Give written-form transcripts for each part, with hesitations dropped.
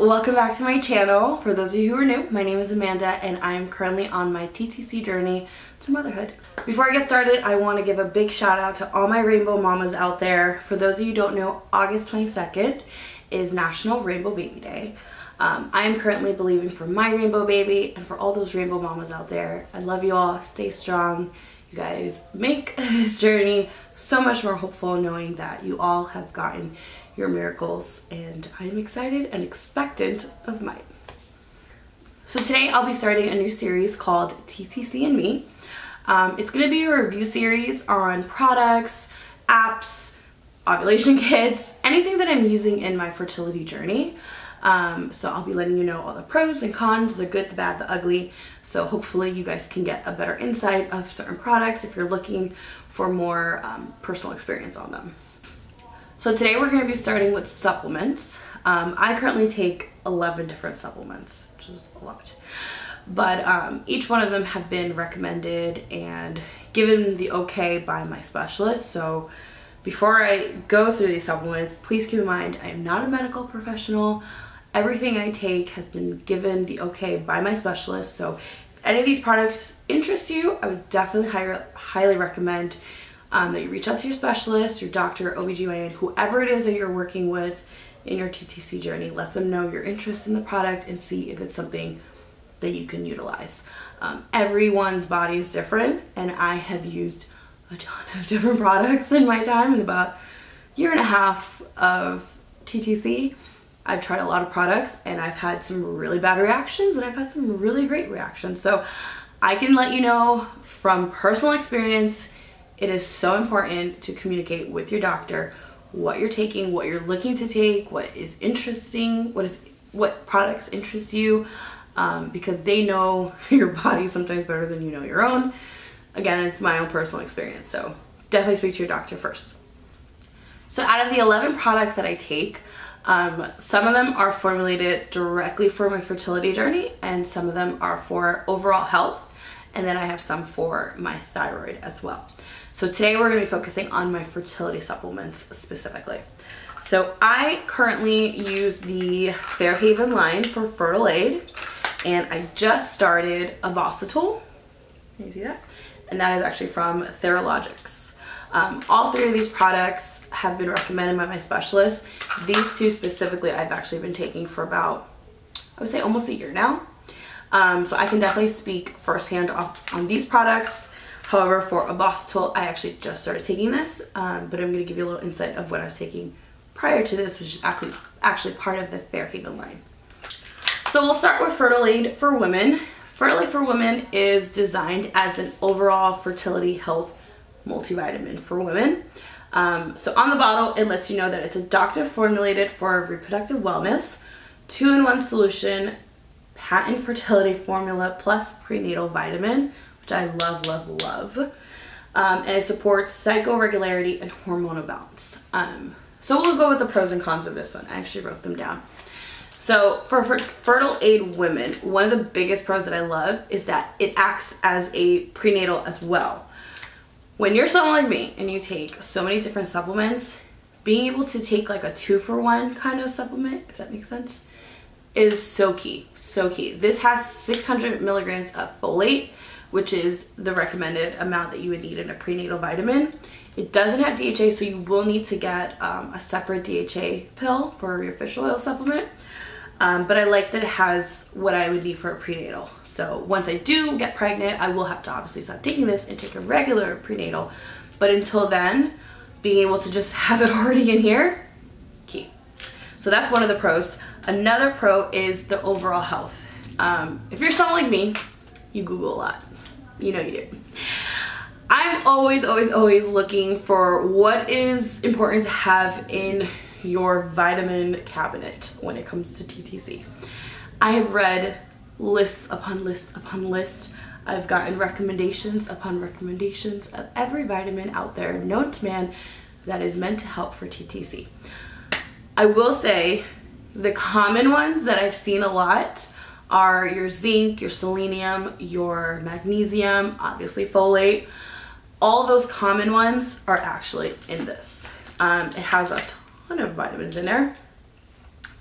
welcome back to my channel. For those of you who are new, my name is Amanda and I am currently on my TTC journey to motherhood. Before I get started, I want to give a big shout out to all my rainbow mamas out there. For those of you who don't know, August 22nd is National Rainbow Baby Day. I am currently believing for my rainbow baby and for all those rainbow mamas out there. I love you all. Stay strong. You guys make this journey so much more hopeful knowing that you all have gotten your miracles, and I'm excited and expectant of mine. So today I'll be starting a new series called TTC Me. It's going to be a review series on products, apps, ovulation kits, anything that I'm using in my fertility journey. So I'll be letting you know all the pros and cons, the good, the bad, the ugly. So hopefully you guys can get a better insight of certain products if you're looking for more personal experience on them. So today we're going to be starting with supplements. I currently take 11 different supplements, which is a lot. But each one of them have been recommended and given the okay by my specialist. So before I go through these supplements, please keep in mind I am not a medical professional. Everything I take has been given the okay by my specialist. So if any of these products interest you, I would definitely highly recommend that you reach out to your specialist, your doctor, OBGYN, whoever it is that you're working with in your TTC journey. Let them know your interest in the product and see if it's something that you can utilize. Everyone's body is different, and I have used a ton of different products in my time. In about a year and a half of TTC, I've tried a lot of products and I've had some really bad reactions and I've had some really great reactions. So I can let you know from personal experience, it is so important to communicate with your doctor what you're taking, what you're looking to take, what is interesting, what products interest you, because they know your body sometimes better than you know your own. Again, it's my own personal experience, so definitely speak to your doctor first. So out of the 11 products that I take, some of them are formulated directly for my fertility journey, and some of them are for overall health, and then I have some for my thyroid as well. So today we're going to be focusing on my fertility supplements specifically. So I currently use the Fairhaven line for FertailAid, and I just started Ovasitol. Can you see that? And that is actually from Thyroid. All three of these products have been recommended by my specialist. These two specifically I've actually been taking for about, I would say, almost a year now. So I can definitely speak firsthand on these products. However, for Ovasitol, I actually just started taking this, but I'm going to give you a little insight of what I was taking prior to this, which is actually part of the Fairhaven line. So we'll start with FertailAid for Women. FertailAid for Women is designed as an overall fertility health multivitamin for women. So on the bottle, it lets you know that it's a doctor formulated for reproductive wellness, 2-in-1 solution, patent fertility formula plus prenatal vitamin, which I love, love, love. And it supports psychoregularity and hormonal balance. So we'll go with the pros and cons of this one. I actually wrote them down. So for FertailAid Women, one of the biggest pros that I love is that it acts as a prenatal as well. When you're someone like me and you take so many different supplements, being able to take like a 2-for-1 kind of supplement, if that makes sense, is so key, so key. This has 600 milligrams of folate, which is the recommended amount that you would need in a prenatal vitamin. It doesn't have DHA, so you will need to get a separate DHA pill for your fish oil supplement. But I like that it has what I would need for a prenatal. So once I do get pregnant, I will have to obviously stop taking this and take a regular prenatal. But until then, being able to just have it already in here, key. So that's one of the pros. Another pro is the overall health. If you're someone like me, you Google a lot. You know you do. I'm always looking for what is important to have in your vitamin cabinet when it comes to TTC. I have read lists upon list upon list. I've gotten recommendations upon recommendations of every vitamin out there known to man that is meant to help for TTC. I will say the common ones that I've seen a lot are your zinc, your selenium, your magnesium, obviously folate. All those common ones are actually in this. It has a ton of vitamins in there.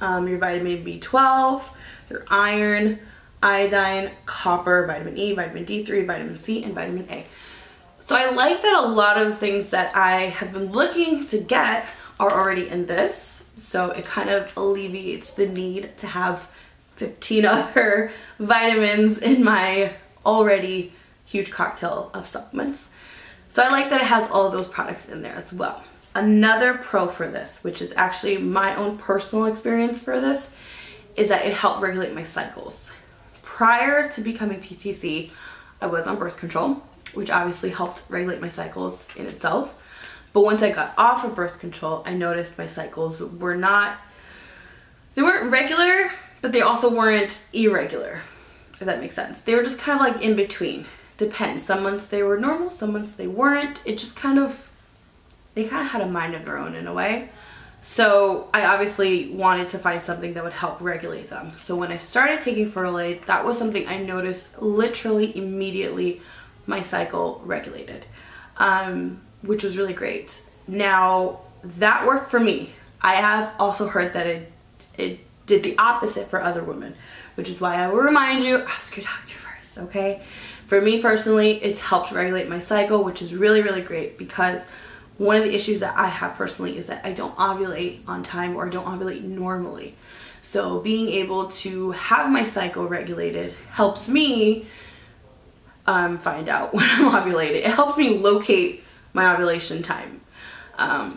your vitamin B12, your iron, iodine, copper, vitamin E, vitamin D3, vitamin C, and vitamin A. So I like that a lot of things that I have been looking to get are already in this. So it kind of alleviates the need to have 15 other vitamins in my already huge cocktail of supplements. So I like that it has all of those products in there as well. Another pro for this, which is actually my own personal experience for this, is that it helped regulate my cycles. Prior to becoming TTC, I was on birth control, which obviously helped regulate my cycles in itself. But once I got off of birth control, I noticed my cycles were they weren't regular, but they also weren't irregular, if that makes sense. They were just kind of like in between. Depends. Some months they were normal, some months they weren't. It just they kind of had a mind of their own in a way. So I obviously wanted to find something that would help regulate them. So when I started taking FertailAid, that was something I noticed literally immediately my cycle regulated, which was really great. Now, that worked for me. I have also heard that it did the opposite for other women, which is why I will remind you, ask your doctor first, okay? For me personally, it's helped regulate my cycle, which is really, really great, because one of the issues that I have personally is that I don't ovulate on time, or I don't ovulate normally. So being able to have my cycle regulated helps me find out when I'm ovulating. It helps me locate my ovulation time,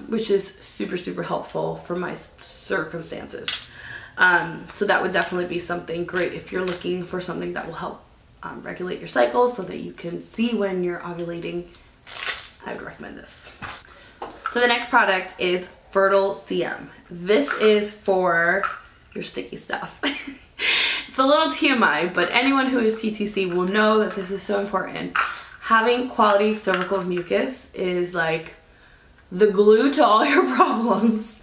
which is super, super helpful for my circumstances. So that would definitely be something great if you're looking for something that will help regulate your cycle so that you can see when you're ovulating. I would recommend this. So the next product is FertileCM. This is for your sticky stuff. It's a little TMI, but anyone who is TTC will know that this is so important. Having quality cervical mucus is like the glue to all your problems.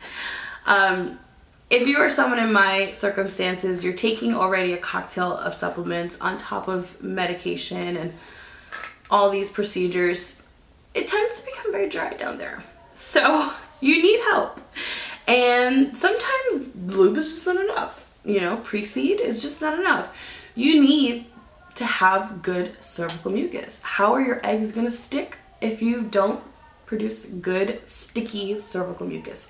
If you are someone in my circumstances, you're taking already a cocktail of supplements on top of medication and all these procedures, it tends to become very dry down there. So you need help. And sometimes lube is just not enough. You know, pre-seed is just not enough. You need to have good cervical mucus. How are your eggs gonna stick if you don't produce good, sticky cervical mucus?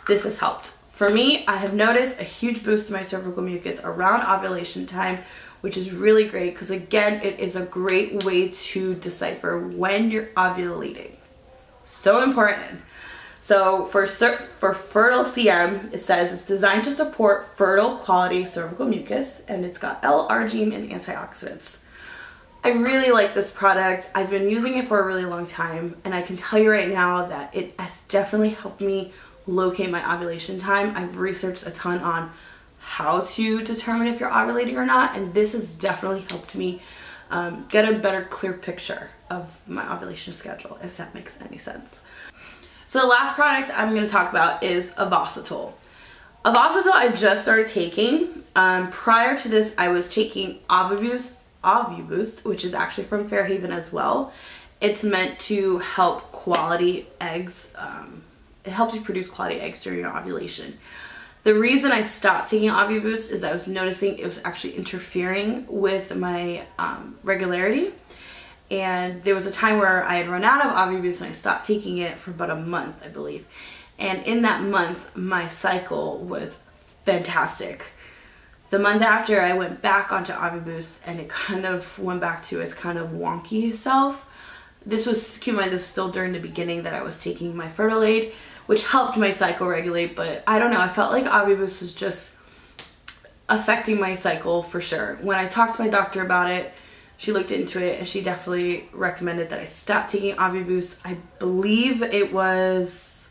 This has helped. For me, I have noticed a huge boost in my cervical mucus around ovulation time, which is really great because, again, it is a great way to decipher when you're ovulating. So important. So for FertailCM, it says it's designed to support fertile quality cervical mucus, and it's got L-arginine and antioxidants. I really like this product. I've been using it for a really long time, and I can tell you right now that it has definitely helped me locate my ovulation time. I've researched a ton on how to determine if you're ovulating or not, and this has definitely helped me get a better, clear picture of my ovulation schedule, if that makes any sense. So the last product I'm going to talk about is Ovasitol. Ovasitol I just started taking. Prior to this, I was taking Ovuboost, which is actually from Fairhaven as well. It's meant to help quality eggs. It helps you produce quality eggs during your ovulation. The reason I stopped taking Ovuboost is I was noticing it was actually interfering with my regularity. And there was a time where I had run out of Ovuboost and I stopped taking it for about a month, I believe. And in that month, my cycle was fantastic. The month after, I went back onto Ovuboost and it kind of went back to its kind of wonky self. This was, keep in mind, this was still during the beginning that I was taking my FertailAid, which helped my cycle regulate, but I don't know, I felt like Ovuboost was just affecting my cycle for sure. When I talked to my doctor about it, she looked into it and she definitely recommended that I stop taking Ovuboost. I believe it was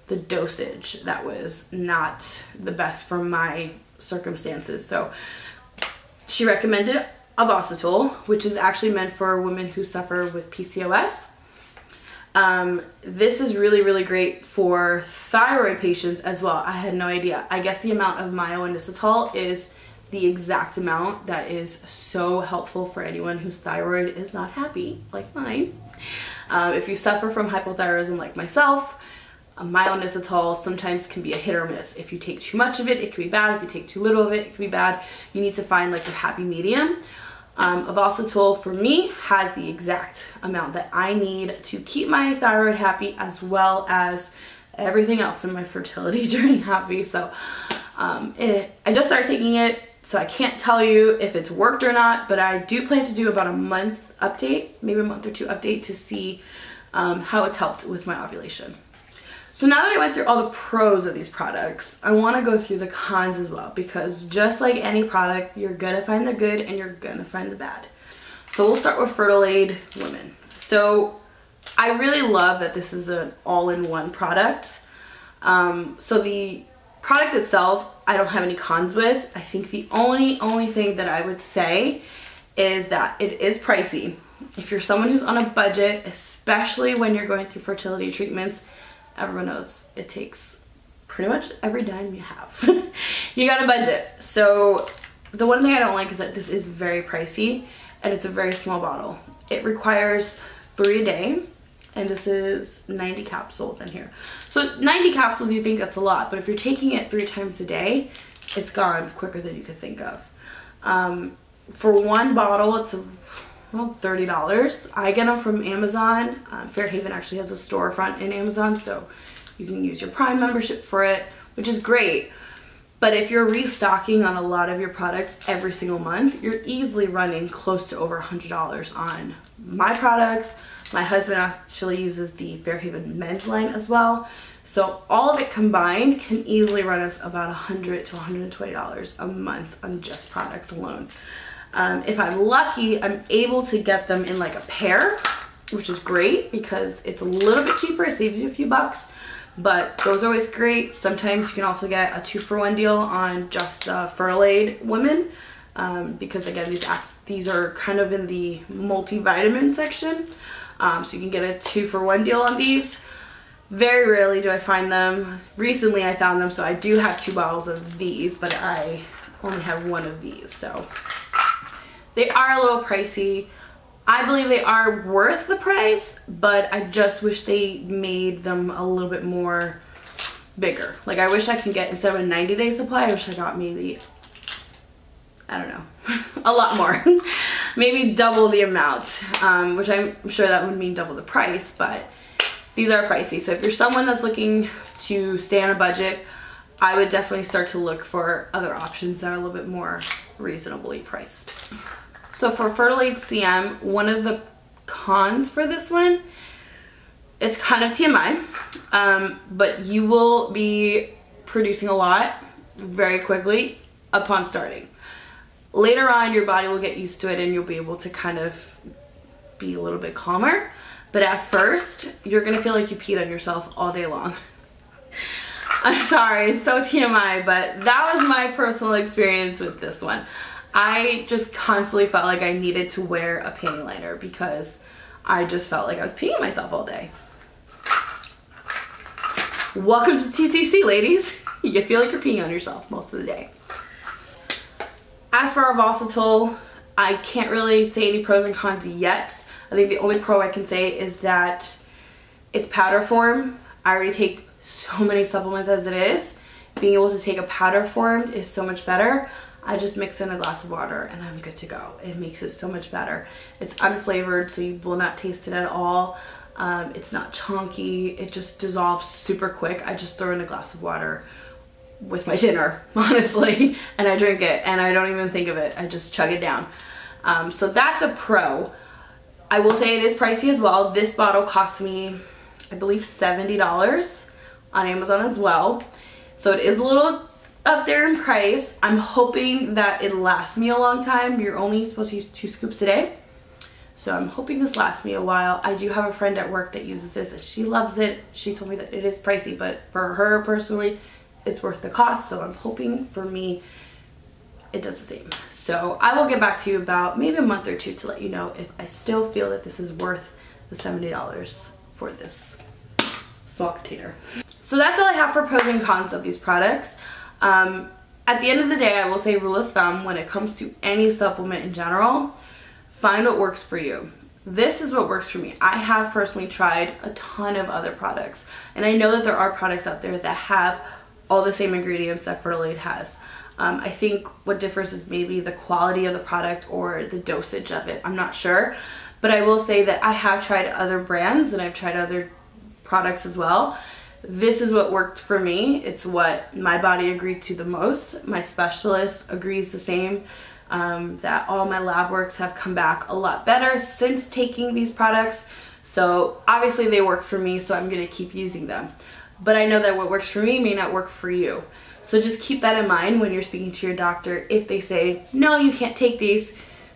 the dosage that was not the best for my circumstances. So she recommended Ovasitol, which is actually meant for women who suffer with PCOS. This is really, really great for thyroid patients as well. I had no idea. I guess the amount of myo-inositol is the exact amount that is so helpful for anyone whose thyroid is not happy, like mine. If you suffer from hypothyroidism like myself, My Ovasitol sometimes can be a hit or miss. If you take too much of it, it can be bad. If you take too little of it, it can be bad. You need to find like your happy medium. Ovasitol for me has the exact amount that I need to keep my thyroid happy, as well as everything else in my fertility journey happy. So I just started taking it, so I can't tell you if it's worked or not, but I do plan to do about a month update, maybe a month or two update, to see how it's helped with my ovulation. So now that I went through all the pros of these products, I want to go through the cons as well, because just like any product, you're going to find the good and you're going to find the bad. So we'll start with FertailAid Women. So I really love that this is an all-in-one product. So the product itself, I don't have any cons with. I think the only thing that I would say is that it is pricey. If you're someone who's on a budget, especially when you're going through fertility treatments, everyone knows it takes pretty much every dime you have. You got a budget. So the one thing I don't like is that this is very pricey and it's a very small bottle. It requires 3 a day, and this is 90 capsules in here. So 90 capsules, you think that's a lot, but if you're taking it 3 times a day, it's gone quicker than you could think of. For one bottle, it's well, $30. I get them from Amazon. Fairhaven actually has a storefront in Amazon, so you can use your Prime membership for it, which is great. But if you're restocking on a lot of your products every single month, you're easily running close to over $100 on my products. My husband actually uses the Fairhaven men's line as well. So all of it combined can easily run us about $100 to $120 a month on just products alone. If I'm lucky, I'm able to get them in like a pair, which is great because it's a little bit cheaper. It saves you a few bucks, but those are always great. Sometimes you can also get a 2-for-1 deal on just FertailAid Women, because again, these are kind of in the multivitamin section. So you can get a 2-for-1 deal on these. Very rarely do I find them. Recently I found them, so I do have 2 bottles of these, but I only have 1 of these, so they are a little pricey. I believe they are worth the price, but I just wish they made them a little bit more bigger. Like, I wish I could get, instead of a 90-day supply, I wish I got maybe, I don't know, a lot more. Maybe double the amount, which I'm sure that would mean double the price, but these are pricey. So if you're someone that's looking to stay on a budget, I would definitely start to look for other options that are a little bit more reasonably priced. So for FertailAid CM, one of the cons for this one, it's kind of TMI, but you will be producing a lot very quickly upon starting. Later on, your body will get used to it and you'll be able to kind of be a little bit calmer. But at first, you're gonna feel like you peed on yourself all day long. I'm sorry, it's so TMI, but that was my personal experience with this one. I just constantly felt like I needed to wear a panty liner because I just felt like I was peeing myself all day. Welcome to TTC, ladies. You feel like you're peeing on yourself most of the day. As for Ovasitol, I can't really say any pros and cons yet. I think the only pro I can say is that it's powder form. I already take so many supplements as it is. Being able to take a powder form is so much better. I just mix in a glass of water and I'm good to go. It makes it so much better. It's unflavored, so you will not taste it at all. It's not chunky. It just dissolves super quick. I just throw in a glass of water with my dinner, honestly, and I drink it and I don't even think of it. I just chug it down. So that's a pro. I will say it is pricey as well. This bottle cost me, I believe, $70 on Amazon as well. So it is a little up there in price. I'm hoping that it lasts me a long time. You're only supposed to use 2 scoops a day. So I'm hoping this lasts me a while. I do have a friend at work that uses this and she loves it. She told me that it is pricey, but for her personally, it's worth the cost. So I'm hoping for me, it does the same. So I will get back to you about maybe a month or 2 to let you know if I still feel that this is worth the $70 for this small container. So that's all I have for pros and cons of these products. At the end of the day, I will say rule of thumb when it comes to any supplement in general, find what works for you. this is what works for me. I have personally tried a ton of other products, and I know that there are products out there that have all the same ingredients that FertailAid has. I think what differs is maybe the quality of the product or the dosage of it. I'm not sure, but I will say that I have tried other brands and I've tried other products as well. This is what worked for me. It's what my body agreed to the most. My specialist agrees the same, that all my lab works have come back a lot better since taking these products. So obviously they work for me, so I'm gonna keep using them. But I know that what works for me may not work for you. So just keep that in mind when you're speaking to your doctor. If they say, no, you can't take these,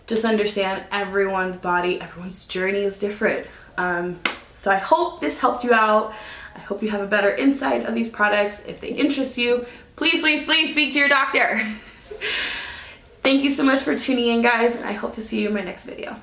just understand everyone's body, everyone's journey is different. So I hope this helped you out. I hope you have a better insight of these products. If they interest you, please, please, please speak to your doctor. Thank you so much for tuning in, guys, and I hope to see you in my next video.